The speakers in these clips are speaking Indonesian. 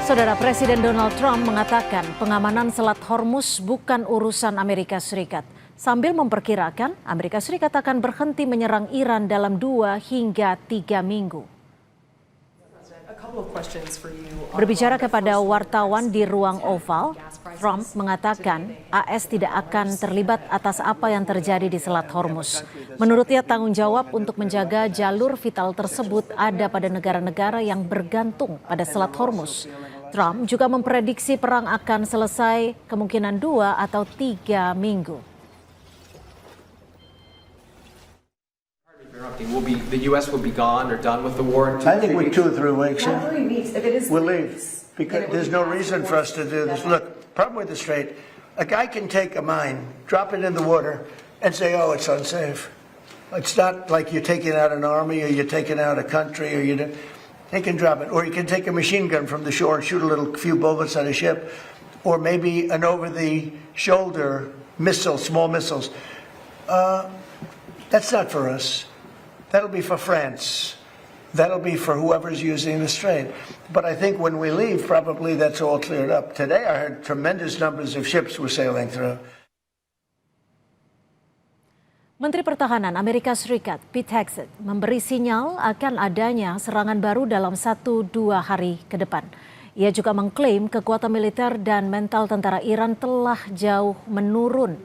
Saudara Presiden Donald Trump mengatakan pengamanan Selat Hormuz bukan urusan Amerika Serikat. Sambil memperkirakan Amerika Serikat akan berhenti menyerang Iran dalam 2 hingga 3 minggu. Berbicara kepada wartawan di ruang Oval, Trump mengatakan AS tidak akan terlibat atas apa yang terjadi di Selat Hormuz. Menurutnya tanggung jawab untuk menjaga jalur vital tersebut ada pada negara-negara yang bergantung pada Selat Hormuz. Trump juga memprediksi perang akan selesai kemungkinan 2 atau 3 minggu. The U.S. will be gone or done with the war. I think we're 2 or 3 weeks. Not 3 weeks. If it is, We'll leave because there's no reason for us to do this. Look, problem with the Strait, a guy can take a mine, drop it in the water, and say, "Oh, it's unsafe." It's not like you're taking out an army or you're taking out a country or they can drop it, or you can take a machine gun from the shore and shoot a few bullets at a ship, or maybe an over-the-shoulder missile, small missiles. That's not for us. That'll be for France. That'll be for whoever's using the strait. But I think when we leave, probably that's all cleared up. Today I heard tremendous numbers of ships were sailing through. Menteri Pertahanan Amerika Serikat Pete Hegseth memberi sinyal akan adanya serangan baru dalam 1-2 hari ke depan. Ia juga mengklaim kekuatan militer dan mental tentara Iran telah jauh menurun.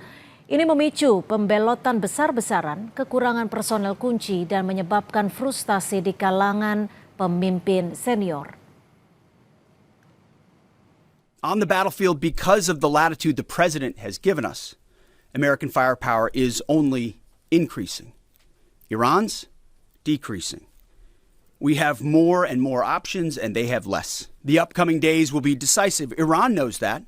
Ini memicu pembelotan besar-besaran, kekurangan personel kunci dan menyebabkan frustasi di kalangan pemimpin senior. On the battlefield, because of the latitude the president has given us, American firepower is only increasing. Iran's decreasing. We have more and more options and they have less. The upcoming days will be decisive. Iran knows that,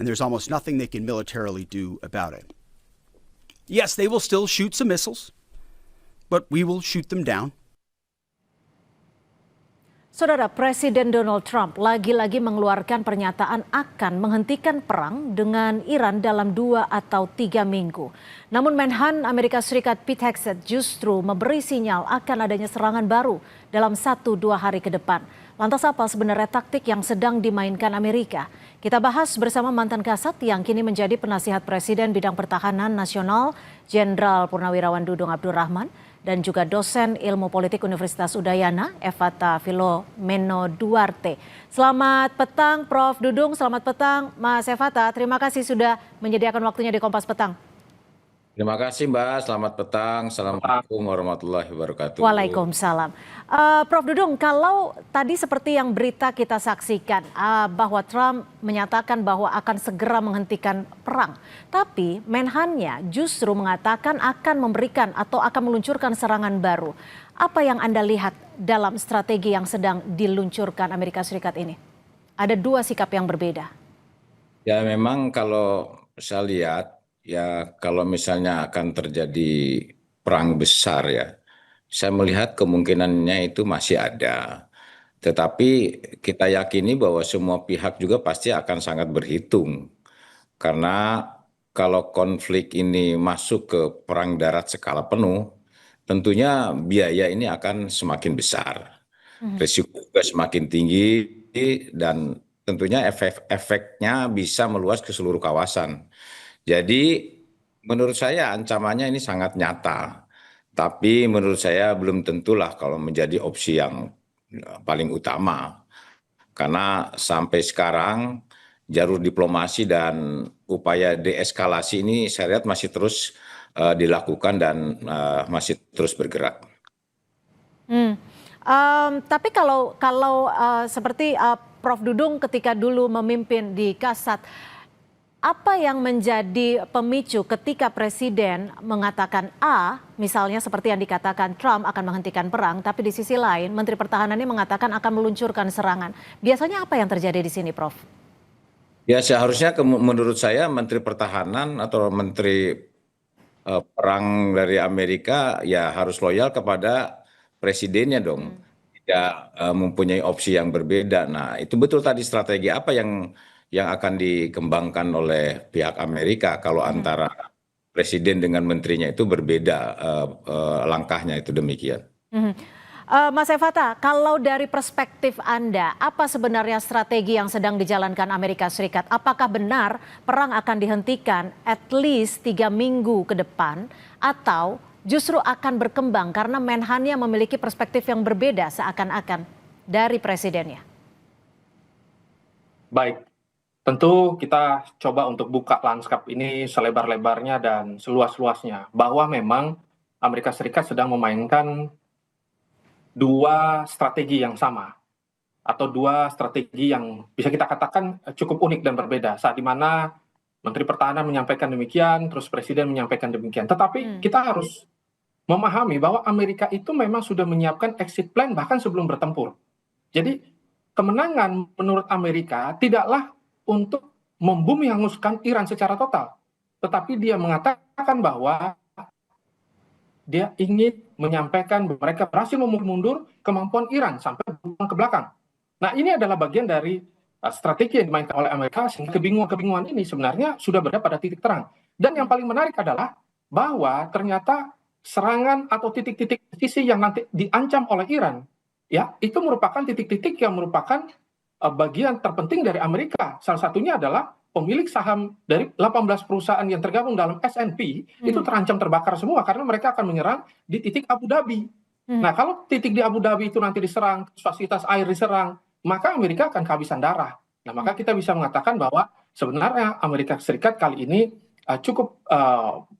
and there's almost nothing they can militarily do about it. Yes, they will still shoot some missiles, but we will shoot them down. Saudara, Presiden Donald Trump lagi-lagi mengeluarkan pernyataan akan menghentikan perang dengan Iran dalam 2 atau 3 minggu. Namun Menhan Amerika Serikat Pete Hegseth justru memberi sinyal akan adanya serangan baru dalam 1-2 hari ke depan. Lantas apa sebenarnya taktik yang sedang dimainkan Amerika? Kita bahas bersama mantan Kasat yang kini menjadi penasihat Presiden bidang pertahanan nasional, Jenderal Purnawirawan Dudung Abdurrahman, dan juga dosen ilmu politik Universitas Udayana, Evata Filomeno Duarte. Selamat petang Prof. Dudung, selamat petang Mas Evata. Terima kasih sudah menyediakan waktunya di Kompas Petang. Terima kasih Mbak, selamat petang. Assalamualaikum warahmatullahi wabarakatuh. Waalaikumsalam. Prof. Dudung, kalau tadi seperti yang berita kita saksikan bahwa Trump menyatakan bahwa akan segera menghentikan perang. Tapi Menhannya justru mengatakan akan memberikan atau akan meluncurkan serangan baru. Apa yang Anda lihat dalam strategi yang sedang diluncurkan Amerika Serikat ini? Ada 2 sikap yang berbeda. Ya memang kalau saya lihat, ya kalau misalnya akan terjadi perang besar ya, saya melihat kemungkinannya itu masih ada. Tetapi kita yakini bahwa semua pihak juga pasti akan sangat berhitung. Karena kalau konflik ini masuk ke perang darat skala penuh, tentunya biaya ini akan semakin besar. Risiko juga semakin tinggi dan tentunya efeknya bisa meluas ke seluruh kawasan. Jadi menurut saya ancamannya ini sangat nyata, tapi menurut saya belum tentulah kalau menjadi opsi yang paling utama. Karena sampai sekarang jalur diplomasi dan upaya deeskalasi ini saya lihat masih terus dilakukan dan masih terus bergerak. Tapi kalau seperti Prof. Dudung ketika dulu memimpin di Kasat, apa yang menjadi pemicu ketika Presiden mengatakan A, misalnya seperti yang dikatakan Trump akan menghentikan perang, tapi di sisi lain Menteri Pertahanannya mengatakan akan meluncurkan serangan. Biasanya apa yang terjadi di sini, Prof? Ya seharusnya menurut saya Menteri Pertahanan atau Menteri Perang dari Amerika ya harus loyal kepada presidennya dong. Tidak mempunyai opsi yang berbeda. Nah itu betul tadi strategi apa yang akan dikembangkan oleh pihak Amerika kalau antara presiden dengan menterinya itu berbeda langkahnya itu demikian. Mas Evata, kalau dari perspektif Anda, apa sebenarnya strategi yang sedang dijalankan Amerika Serikat? Apakah benar perang akan dihentikan at least 3 minggu ke depan, atau justru akan berkembang karena Menhan-nya memiliki perspektif yang berbeda seakan-akan dari presidennya? Baik, tentu kita coba untuk buka lanskap ini selebar-lebarnya dan seluas-luasnya, bahwa memang Amerika Serikat sedang memainkan dua strategi yang sama, atau dua strategi yang bisa kita katakan cukup unik dan berbeda, saat dimana Menteri Pertahanan menyampaikan demikian, terus Presiden menyampaikan demikian. Tetapi kita harus memahami bahwa Amerika itu memang sudah menyiapkan exit plan bahkan sebelum bertempur. Jadi kemenangan menurut Amerika tidaklah untuk membumi hanguskan Iran secara total, tetapi dia mengatakan bahwa dia ingin menyampaikan bahwa mereka berhasil mundur kemampuan Iran sampai ke belakang. Nah, ini adalah bagian dari strategi yang dimainkan oleh Amerika, sehingga kebingungan-kebingungan ini sebenarnya sudah berada pada titik terang. Dan yang paling menarik adalah bahwa ternyata serangan atau titik-titik sisi yang nanti diancam oleh Iran, ya, itu merupakan titik-titik yang merupakan bagian terpenting dari Amerika. Salah satunya adalah pemilik saham dari 18 perusahaan yang tergabung dalam S&P itu terancam terbakar semua karena mereka akan menyerang di titik Abu Dhabi. Nah, kalau titik di Abu Dhabi itu nanti diserang, fasilitas air diserang, maka Amerika akan kehabisan darah. Nah, maka kita bisa mengatakan bahwa sebenarnya Amerika Serikat kali ini cukup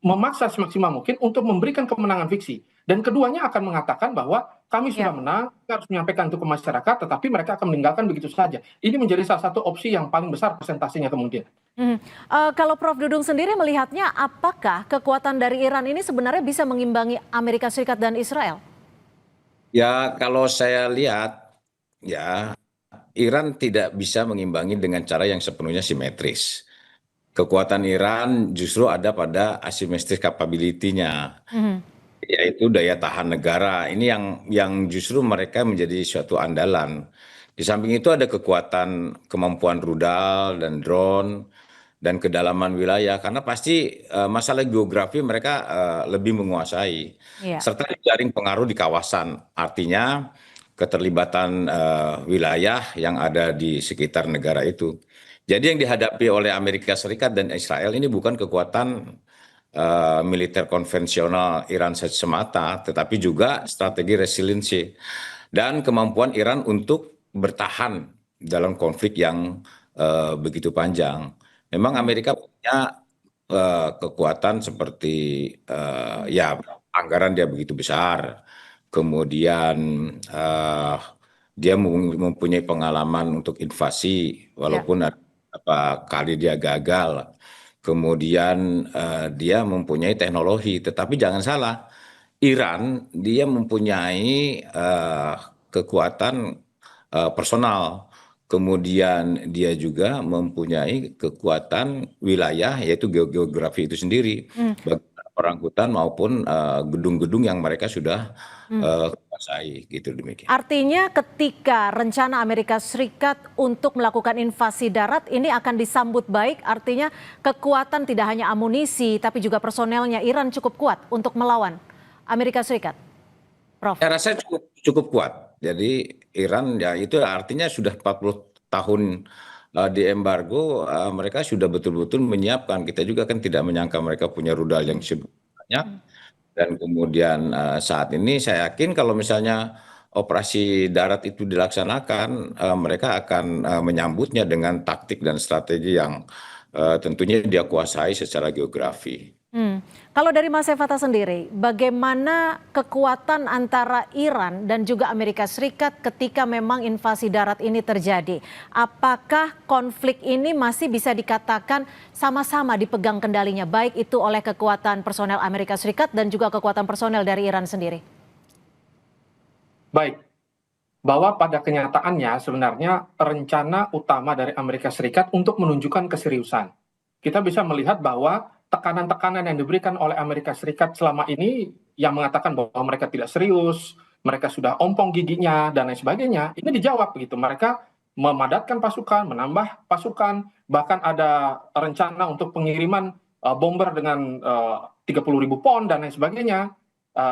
memaksa semaksimal mungkin untuk memberikan kemenangan fiksi. Dan keduanya akan mengatakan bahwa kami sudah menang, kita harus menyampaikan itu ke masyarakat, tetapi mereka akan meninggalkan begitu saja. Ini menjadi salah satu opsi yang paling besar presentasinya kemungkinan. Kalau Prof. Dudung sendiri melihatnya, apakah kekuatan dari Iran ini sebenarnya bisa mengimbangi Amerika Serikat dan Israel? Ya, kalau saya lihat, ya, Iran tidak bisa mengimbangi dengan cara yang sepenuhnya simetris. Kekuatan Iran justru ada pada asymmetric capability-nya, yaitu daya tahan negara. Ini yang justru mereka menjadi suatu andalan. Di samping itu ada kekuatan kemampuan rudal dan drone dan kedalaman wilayah, karena pasti masalah geografi mereka lebih menguasai, serta jaring pengaruh di kawasan. Artinya keterlibatan wilayah yang ada di sekitar negara itu. Jadi yang dihadapi oleh Amerika Serikat dan Israel ini bukan kekuatan militer konvensional Iran semata, tetapi juga strategi resiliensi dan kemampuan Iran untuk bertahan dalam konflik yang begitu panjang. Memang Amerika punya kekuatan seperti ya, anggaran dia begitu besar, kemudian dia mempunyai pengalaman untuk invasi walaupun apa kali dia gagal. Kemudian dia mempunyai teknologi, tetapi jangan salah, Iran dia mempunyai kekuatan personal, kemudian dia juga mempunyai kekuatan wilayah, yaitu geografi itu sendiri, baik orang hutan maupun gedung-gedung yang mereka sudah kuasai, gitu demikian. Artinya ketika rencana Amerika Serikat untuk melakukan invasi darat ini akan disambut baik, artinya kekuatan tidak hanya amunisi tapi juga personelnya Iran cukup kuat untuk melawan Amerika Serikat. Prof. Saya rasa cukup kuat. Jadi Iran ya itu artinya sudah 40 tahun di embargo, mereka sudah betul-betul menyiapkan. Kita juga kan tidak menyangka mereka punya rudal yang banyak. Dan kemudian saat ini saya yakin kalau misalnya operasi darat itu dilaksanakan, mereka akan menyambutnya dengan taktik dan strategi yang tentunya dia kuasai secara geografi. Kalau dari Mas Evata sendiri, bagaimana kekuatan antara Iran dan juga Amerika Serikat ketika memang invasi darat ini terjadi? Apakah konflik ini masih bisa dikatakan sama-sama dipegang kendalinya, baik itu oleh kekuatan personel Amerika Serikat dan juga kekuatan personel dari Iran sendiri? Baik, bahwa pada kenyataannya sebenarnya rencana utama dari Amerika Serikat untuk menunjukkan keseriusan. Kita bisa melihat bahwa tekanan-tekanan yang diberikan oleh Amerika Serikat selama ini yang mengatakan bahwa mereka tidak serius, mereka sudah ompong giginya dan lain sebagainya, ini dijawab begitu. Mereka memadatkan pasukan, menambah pasukan, bahkan ada rencana untuk pengiriman bomber dengan 30.000 pon dan lain sebagainya.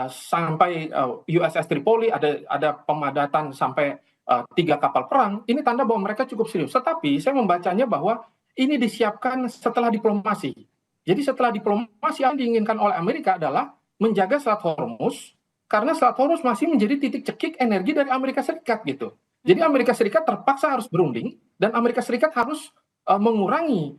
sampai USS Tripoli, ada pemadatan sampai 3 kapal perang, ini tanda bahwa mereka cukup serius. Tetapi saya membacanya bahwa ini disiapkan setelah diplomasi. Jadi setelah diplomasi yang diinginkan oleh Amerika adalah menjaga Selat Hormuz, karena Selat Hormuz masih menjadi titik cekik energi dari Amerika Serikat gitu. Jadi Amerika Serikat terpaksa harus berunding dan Amerika Serikat harus mengurangi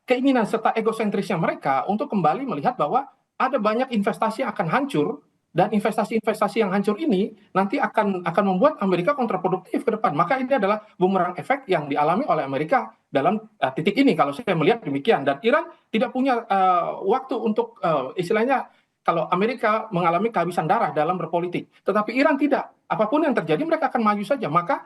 keinginan serta egosentrisnya mereka untuk kembali melihat bahwa ada banyak investasi yang akan hancur dan investasi-investasi yang hancur ini nanti akan membuat Amerika kontraproduktif ke depan. Maka ini adalah bumerang efek yang dialami oleh Amerika dalam titik ini kalau saya melihat demikian. Dan Iran tidak punya waktu untuk istilahnya kalau Amerika mengalami kehabisan darah dalam berpolitik, tetapi Iran tidak. Apapun yang terjadi mereka akan maju saja. Maka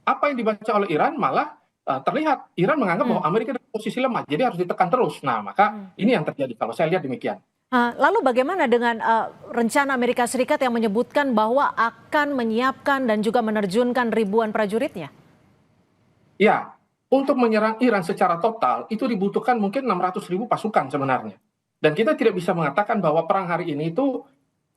apa yang dibaca oleh Iran malah terlihat Iran menganggap bahwa Amerika dalam posisi lemah, jadi harus ditekan terus. Nah, maka ini yang terjadi kalau saya lihat demikian. Lalu bagaimana dengan rencana Amerika Serikat yang menyebutkan bahwa akan menyiapkan dan juga menerjunkan ribuan prajuritnya? Ya, untuk menyerang Iran secara total itu dibutuhkan mungkin 600.000 pasukan sebenarnya. Dan kita tidak bisa mengatakan bahwa perang hari ini itu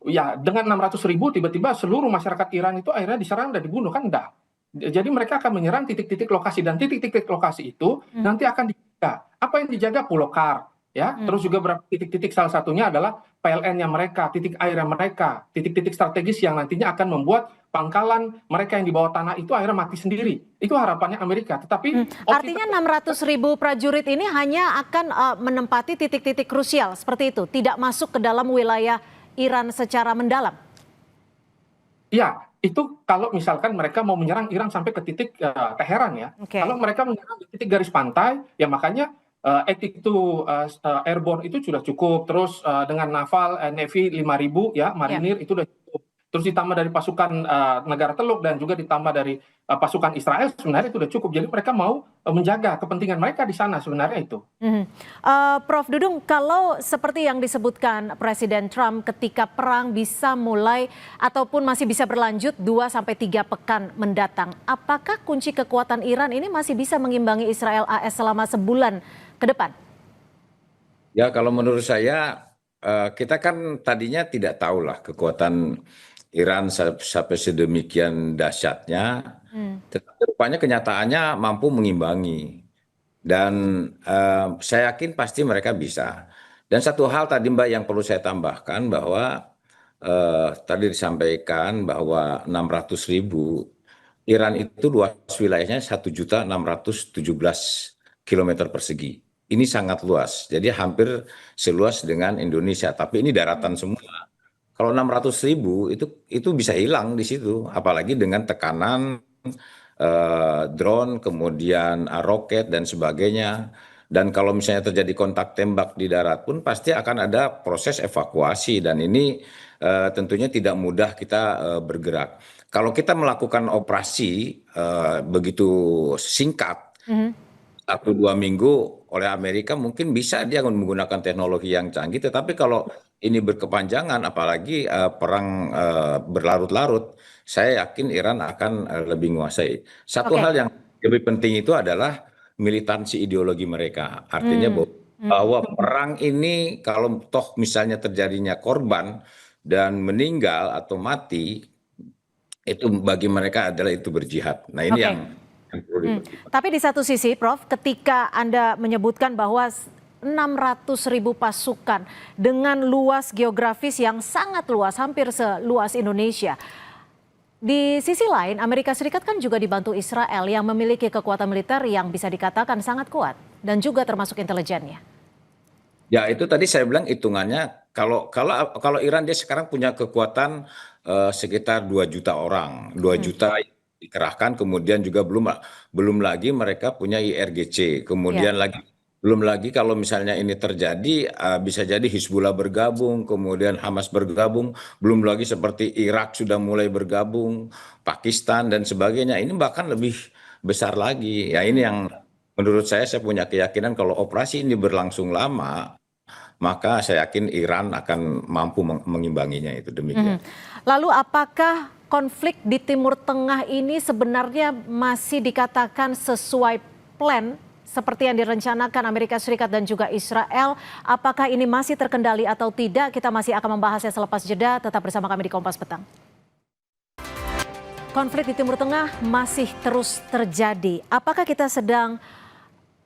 ya dengan 600.000 tiba-tiba seluruh masyarakat Iran itu akhirnya diserang dan dibunuh, kan enggak. Jadi mereka akan menyerang titik-titik lokasi dan titik-titik lokasi itu nanti akan dijaga. Apa yang dijaga? Pulau Kar, ya. Terus juga beberapa titik-titik, salah satunya adalah PLN-nya mereka, titik airnya mereka, titik-titik strategis yang nantinya akan membuat pangkalan mereka yang di bawah tanah itu akhirnya mati sendiri. Itu harapannya Amerika. Tetapi artinya 600.000 prajurit ini hanya akan menempati titik-titik krusial seperti itu, tidak masuk ke dalam wilayah Iran secara mendalam. Ya, itu kalau misalkan mereka mau menyerang Iran sampai ke titik Teheran ya. Kalau mereka menyerang di titik garis pantai, ya makanya airborne itu sudah cukup. Terus dengan naval Navy 5.000 ya, marinir itu sudah cukup. Terus ditambah dari pasukan negara Teluk dan juga ditambah dari pasukan Israel sebenarnya itu sudah cukup. Jadi mereka mau menjaga kepentingan mereka di sana sebenarnya itu. Prof. Dudung, kalau seperti yang disebutkan Presiden Trump ketika perang bisa mulai ataupun masih bisa berlanjut 2-3 pekan mendatang, apakah kunci kekuatan Iran ini masih bisa mengimbangi Israel AS selama sebulan ke depan? Ya, kalau menurut saya kita kan tadinya tidak tahulah kekuatan Iran sampai sedemikian dahsyatnya, tetapi rupanya kenyataannya mampu mengimbangi. Dan saya yakin pasti mereka bisa. Dan satu hal tadi Mbak yang perlu saya tambahkan bahwa tadi disampaikan bahwa 600.000, Iran itu luas wilayahnya 1.617 km persegi. Ini sangat luas, jadi hampir seluas dengan Indonesia, tapi ini daratan semua. Kalau 600.000 itu bisa hilang di situ, apalagi dengan tekanan drone, kemudian roket dan sebagainya. Dan kalau misalnya terjadi kontak tembak di darat pun pasti akan ada proses evakuasi dan ini tentunya tidak mudah kita bergerak. Kalau kita melakukan operasi begitu singkat, 1-2 minggu oleh Amerika mungkin bisa dia menggunakan teknologi yang canggih, tetapi kalau ini berkepanjangan apalagi perang berlarut-larut, saya yakin Iran akan lebih menguasai. Satu hal yang lebih penting itu adalah militansi ideologi mereka. Artinya bahwa perang ini kalau toh misalnya terjadinya korban dan meninggal atau mati, itu bagi mereka adalah itu berjihad. Nah ini yang perlu dipertimbangkan. Tapi di satu sisi Prof, ketika Anda menyebutkan bahwa 600.000 pasukan dengan luas geografis yang sangat luas, hampir seluas Indonesia. Di sisi lain, Amerika Serikat kan juga dibantu Israel yang memiliki kekuatan militer yang bisa dikatakan sangat kuat dan juga termasuk intelijennya. Ya itu tadi saya bilang hitungannya kalau Iran dia sekarang punya kekuatan sekitar 2 juta orang, 2 juta dikerahkan, kemudian juga belum lagi mereka punya IRGC, kemudian belum lagi kalau misalnya ini terjadi bisa jadi Hizbullah bergabung, kemudian Hamas bergabung, belum lagi seperti Irak sudah mulai bergabung, Pakistan dan sebagainya. Ini bahkan lebih besar lagi. Ya ini yang menurut saya punya keyakinan kalau operasi ini berlangsung lama, maka saya yakin Iran akan mampu mengimbanginya, itu demikian. Lalu apakah konflik di Timur Tengah ini sebenarnya masih dikatakan sesuai plan seperti yang direncanakan Amerika Serikat dan juga Israel. Apakah ini masih terkendali atau tidak? Kita masih akan membahasnya selepas jeda. Tetap bersama kami di Kompas Petang. Konflik di Timur Tengah masih terus terjadi. Apakah kita sedang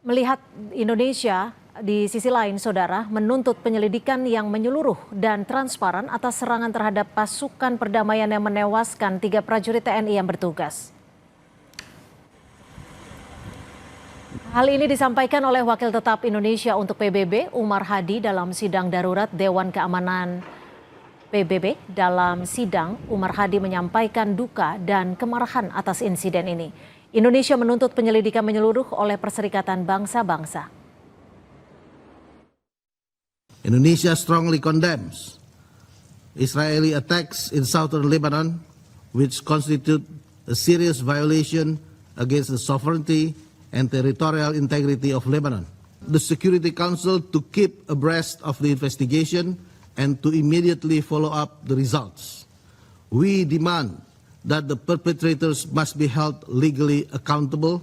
melihat Indonesia di sisi lain, saudara, menuntut penyelidikan yang menyeluruh dan transparan atas serangan terhadap pasukan perdamaian yang menewaskan 3 prajurit TNI yang bertugas? Hal ini disampaikan oleh Wakil Tetap Indonesia untuk PBB, Umar Hadi, dalam sidang darurat Dewan Keamanan PBB. Dalam sidang, Umar Hadi menyampaikan duka dan kemarahan atas insiden ini. Indonesia menuntut penyelidikan menyeluruh oleh Perserikatan Bangsa-Bangsa. Indonesia strongly condemns Israeli attacks in southern Lebanon, which constitute a serious violation against the sovereignty and territorial integrity of Lebanon. The Security Council to keep abreast of the investigation and to immediately follow up the results. We demand that the perpetrators must be held legally accountable.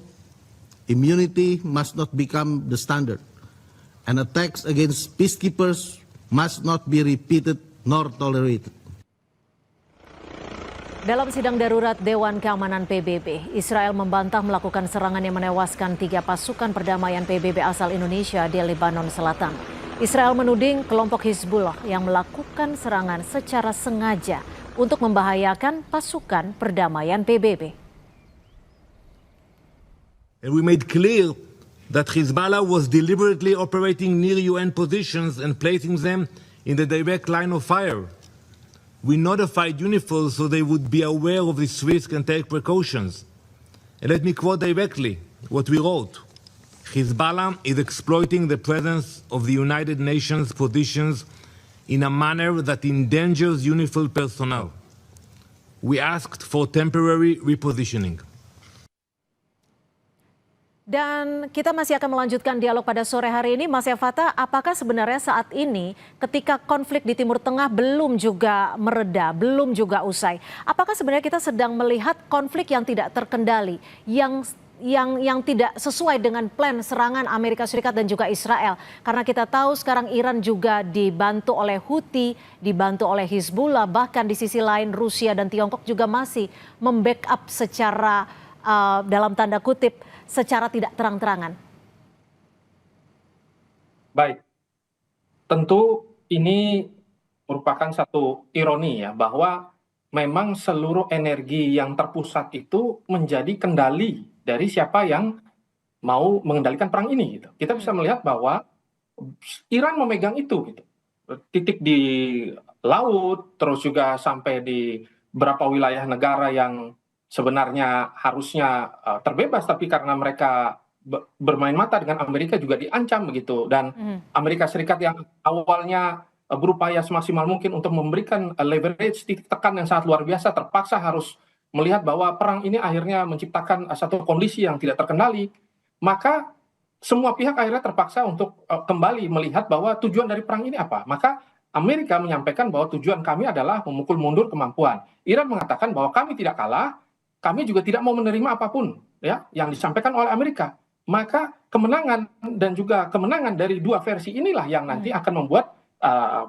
Immunity must not become the standard, and attacks against peacekeepers must not be repeated nor tolerated. Dalam sidang darurat Dewan Keamanan PBB, Israel membantah melakukan serangan yang menewaskan 3 pasukan perdamaian PBB asal Indonesia di Lebanon Selatan. Israel menuding kelompok Hizbullah yang melakukan serangan secara sengaja untuk membahayakan pasukan perdamaian PBB. And we made clear that Hezbollah was deliberately operating near UN positions and placing them in the direct line of fire. We notified UNIFIL so they would be aware of this risk and take precautions. And let me quote directly what we wrote. Hezbollah is exploiting the presence of the United Nations positions in a manner that endangers UNIFIL personnel. We asked for temporary repositioning. Dan kita masih akan melanjutkan dialog pada sore hari ini. Mas Yafata, apakah sebenarnya saat ini ketika konflik di Timur Tengah belum juga mereda, belum juga usai, apakah sebenarnya kita sedang melihat konflik yang tidak terkendali, yang tidak sesuai dengan plan serangan Amerika Serikat dan juga Israel? Karena kita tahu sekarang Iran juga dibantu oleh Houthi, dibantu oleh Hizbullah, bahkan di sisi lain Rusia dan Tiongkok juga masih membackup secara dalam tanda kutip secara tidak terang-terangan. Baik, tentu ini merupakan satu ironi ya, bahwa memang seluruh energi yang terpusat itu menjadi kendali dari siapa yang mau mengendalikan perang ini gitu. Kita bisa melihat bahwa Iran memegang itu gitu. Titik di laut, terus juga sampai di beberapa wilayah negara yang sebenarnya harusnya terbebas, tapi karena mereka bermain mata dengan Amerika juga diancam begitu. Dan Amerika Serikat yang awalnya berupaya semaksimal mungkin untuk memberikan leverage, titik tekan yang sangat luar biasa, terpaksa harus melihat bahwa perang ini akhirnya menciptakan satu kondisi yang tidak terkendali. Maka semua pihak akhirnya terpaksa untuk kembali melihat bahwa tujuan dari perang ini apa. Maka Amerika menyampaikan bahwa tujuan kami adalah memukul mundur kemampuan. Iran mengatakan bahwa kami tidak kalah, kami juga tidak mau menerima apapun ya yang disampaikan oleh Amerika. Maka kemenangan dan juga kemenangan dari dua versi inilah yang nanti akan membuat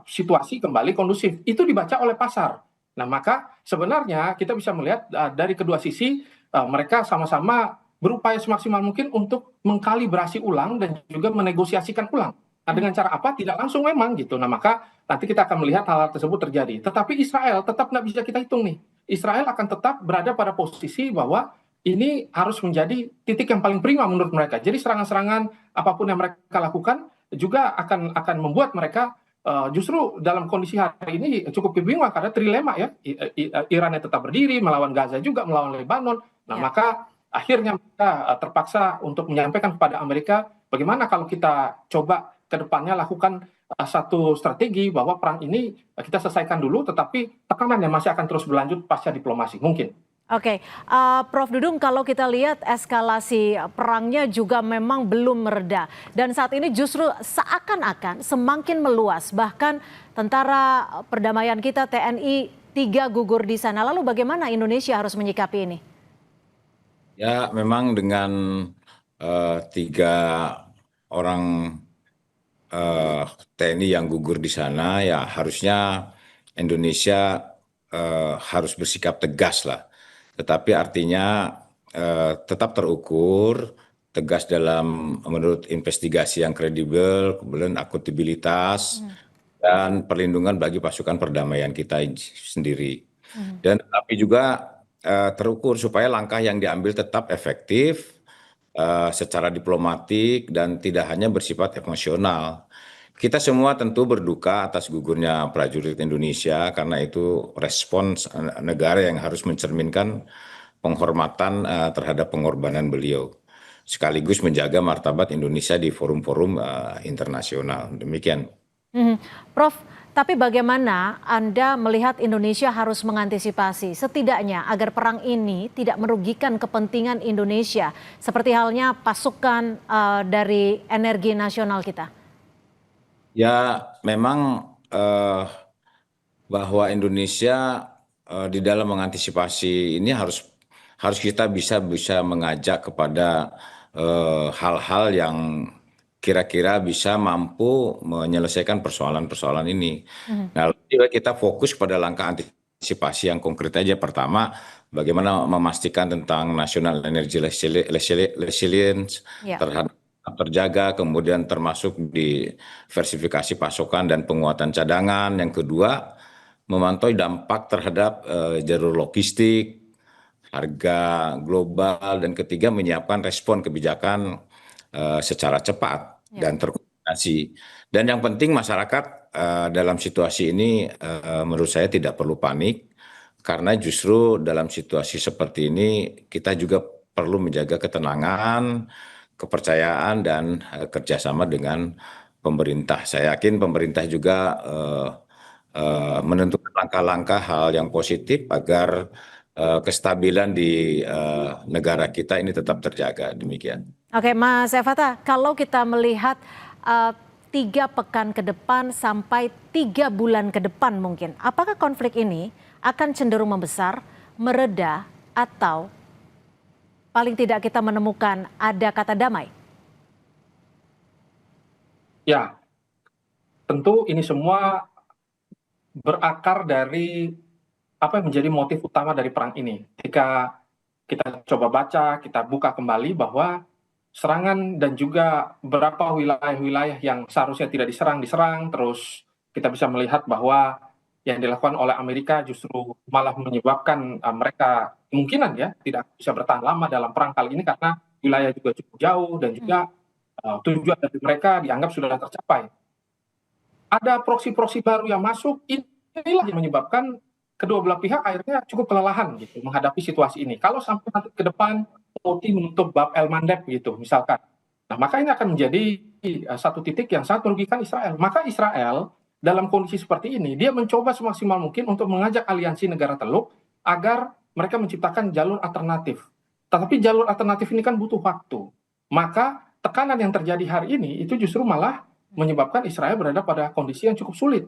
situasi kembali kondusif. Itu dibaca oleh pasar. Nah, maka sebenarnya kita bisa melihat dari kedua sisi mereka sama-sama berupaya semaksimal mungkin untuk mengkalibrasi ulang dan juga menegosiasikan ulang. Nah, dengan cara apa? Tidak langsung memang gitu. Nah, maka nanti kita akan melihat hal tersebut terjadi. Tetapi Israel tetap nggak bisa kita hitung nih. Israel akan tetap berada pada posisi bahwa ini harus menjadi titik yang paling prima menurut mereka. Jadi serangan-serangan apapun yang mereka lakukan juga akan membuat mereka justru dalam kondisi hari ini cukup kebingungan karena trilema ya. Iran yang tetap berdiri melawan Gaza juga melawan Lebanon. Nah, maka akhirnya mereka terpaksa untuk menyampaikan kepada Amerika bagaimana kalau kita coba ke depannya lakukan satu strategi bahwa perang ini kita selesaikan dulu, tetapi tekanannya masih akan terus berlanjut pasca diplomasi mungkin. Oke, Prof. Dudung, kalau kita lihat eskalasi perangnya juga memang belum mereda. Dan saat ini justru seakan-akan semakin meluas. Bahkan tentara perdamaian kita TNI 3 gugur di sana. Lalu bagaimana Indonesia harus menyikapi ini? Ya, memang dengan 3 orang TNI yang gugur di sana, ya harusnya Indonesia harus bersikap tegas lah. Tetapi artinya tetap terukur, tegas dalam menurut investigasi yang kredibel, kemudian akuntabilitas dan perlindungan bagi pasukan perdamaian kita sendiri. Dan tapi juga terukur supaya langkah yang diambil tetap efektif secara diplomatik dan tidak hanya bersifat emosional. Kita semua tentu berduka atas gugurnya prajurit Indonesia karena itu respons negara yang harus mencerminkan penghormatan terhadap pengorbanan beliau, sekaligus menjaga martabat Indonesia di forum-forum internasional. Demikian. Prof, tapi bagaimana Anda melihat Indonesia harus mengantisipasi setidaknya agar perang ini tidak merugikan kepentingan Indonesia, seperti halnya pasukan dari energi nasional kita? Ya, memang bahwa Indonesia di dalam mengantisipasi ini harus kita bisa mengajak kepada hal-hal yang kira-kira bisa mampu menyelesaikan persoalan-persoalan ini. Nah, juga kita fokus pada langkah antisipasi yang konkret aja. Pertama, bagaimana memastikan tentang national energy resilience terhadap terjaga, kemudian termasuk diversifikasi pasokan dan penguatan cadangan. Yang kedua, memantau dampak terhadap jalur logistik, harga global, dan ketiga menyiapkan respon kebijakan secara cepat dan terkoordinasi. Dan yang penting masyarakat dalam situasi ini menurut saya tidak perlu panik, karena justru dalam situasi seperti ini kita juga perlu menjaga ketenangan, kepercayaan, dan kerjasama dengan pemerintah. Saya yakin pemerintah juga menentukan langkah-langkah hal yang positif agar kestabilan di negara kita ini tetap terjaga. Demikian. Oke, Mas Evata, kalau kita melihat 3 pekan ke depan sampai 3 bulan ke depan mungkin, apakah konflik ini akan cenderung membesar, mereda, atau paling tidak kita menemukan ada kata damai? Ya, tentu ini semua berakar dari apa yang menjadi motif utama dari perang ini. Ketika kita coba baca, kita buka kembali bahwa serangan dan juga beberapa wilayah-wilayah yang seharusnya tidak diserang, terus kita bisa melihat bahwa yang dilakukan oleh Amerika justru malah menyebabkan mereka kemungkinan ya tidak bisa bertahan lama dalam perang kali ini karena wilayah juga cukup jauh dan juga tujuan dari mereka dianggap sudah tercapai. Ada proksi-proksi baru yang masuk, inilah yang menyebabkan kedua belah pihak akhirnya cukup kelelahan gitu menghadapi situasi ini. Kalau sampai nanti ke depan Houthi menutup Bab el Mandeb gitu misalkan. Nah, maka ini akan menjadi satu titik yang sangat merugikan Israel. Maka Israel dalam kondisi seperti ini dia mencoba semaksimal mungkin untuk mengajak aliansi negara Teluk agar mereka menciptakan jalur alternatif. Tetapi jalur alternatif ini kan butuh waktu. Maka tekanan yang terjadi hari ini itu justru malah menyebabkan Israel berada pada kondisi yang cukup sulit.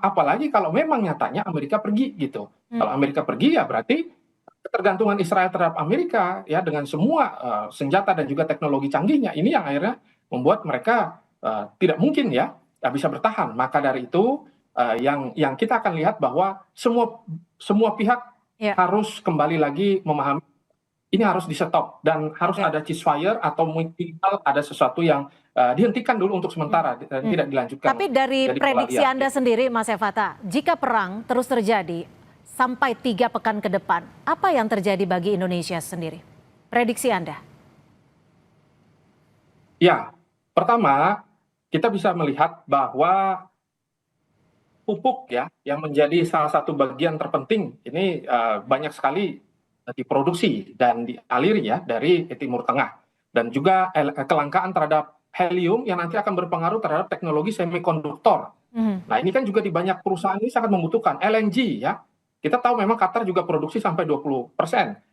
Apalagi kalau memang nyatanya Amerika pergi gitu. Kalau Amerika pergi ya berarti ketergantungan Israel terhadap Amerika ya dengan semua senjata dan juga teknologi canggihnya ini yang akhirnya membuat mereka tidak mungkin ya bisa bertahan. Maka dari itu yang kita akan lihat bahwa semua pihak harus kembali lagi memahami ini harus di-stop dan harus ada ceasefire atau minimal ada sesuatu yang dihentikan dulu untuk sementara dan tidak dilanjutkan. Tapi dari prediksi Anda sendiri, Mas Evata, jika perang terus terjadi sampai 3 pekan ke depan, apa yang terjadi bagi Indonesia sendiri? Prediksi Anda? Ya, pertama kita bisa melihat bahwa pupuk ya yang menjadi salah satu bagian terpenting ini banyak sekali diproduksi dan dialiri ya dari Timur Tengah, dan juga kelangkaan terhadap helium yang nanti akan berpengaruh terhadap teknologi semikonduktor. Nah, ini kan juga di banyak perusahaan ini sangat membutuhkan LNG ya. Kita tahu memang Qatar juga produksi sampai 20%,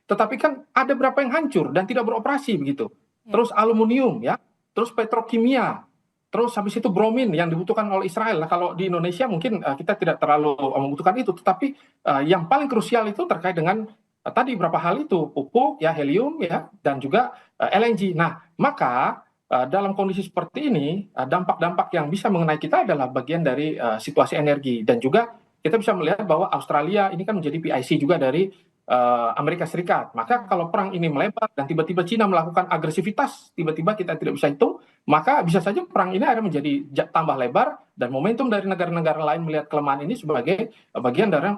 tetapi kan ada berapa yang hancur dan tidak beroperasi begitu. Terus aluminium ya, terus petrokimia, terus habis itu bromin yang dibutuhkan oleh Israel. Nah, kalau di Indonesia mungkin kita tidak terlalu membutuhkan itu, tetapi yang paling krusial itu terkait dengan tadi berapa hal itu, pupuk, ya helium, ya dan juga LNG. Nah, maka dalam kondisi seperti ini, dampak-dampak yang bisa mengenai kita adalah bagian dari situasi energi. Dan juga kita bisa melihat bahwa Australia ini kan menjadi PIC juga dari Amerika Serikat. Maka kalau perang ini melebar dan tiba-tiba Cina melakukan agresivitas, tiba-tiba kita tidak bisa hitung, maka bisa saja perang ini akan menjadi tambah lebar dan momentum dari negara-negara lain melihat kelemahan ini sebagai bagian dari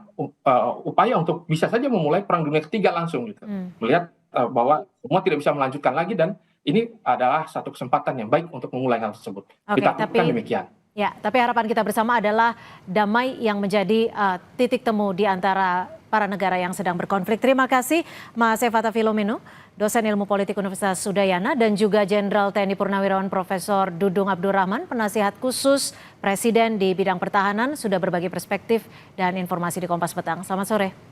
upaya untuk bisa saja memulai perang dunia ketiga langsung gitu. Melihat bahwa semua tidak bisa melanjutkan lagi dan ini adalah satu kesempatan yang baik untuk memulai hal tersebut. Ditakutkan demikian. Ya, tapi harapan kita bersama adalah damai yang menjadi titik temu di antara para negara yang sedang berkonflik. Terima kasih Mas Evata Filomeno, dosen ilmu politik Universitas Udayana, dan juga Jenderal TNI Purnawirawan Profesor Dudung Abdurrahman, penasihat khusus Presiden di bidang pertahanan, sudah berbagi perspektif dan informasi di Kompas Petang. Selamat sore.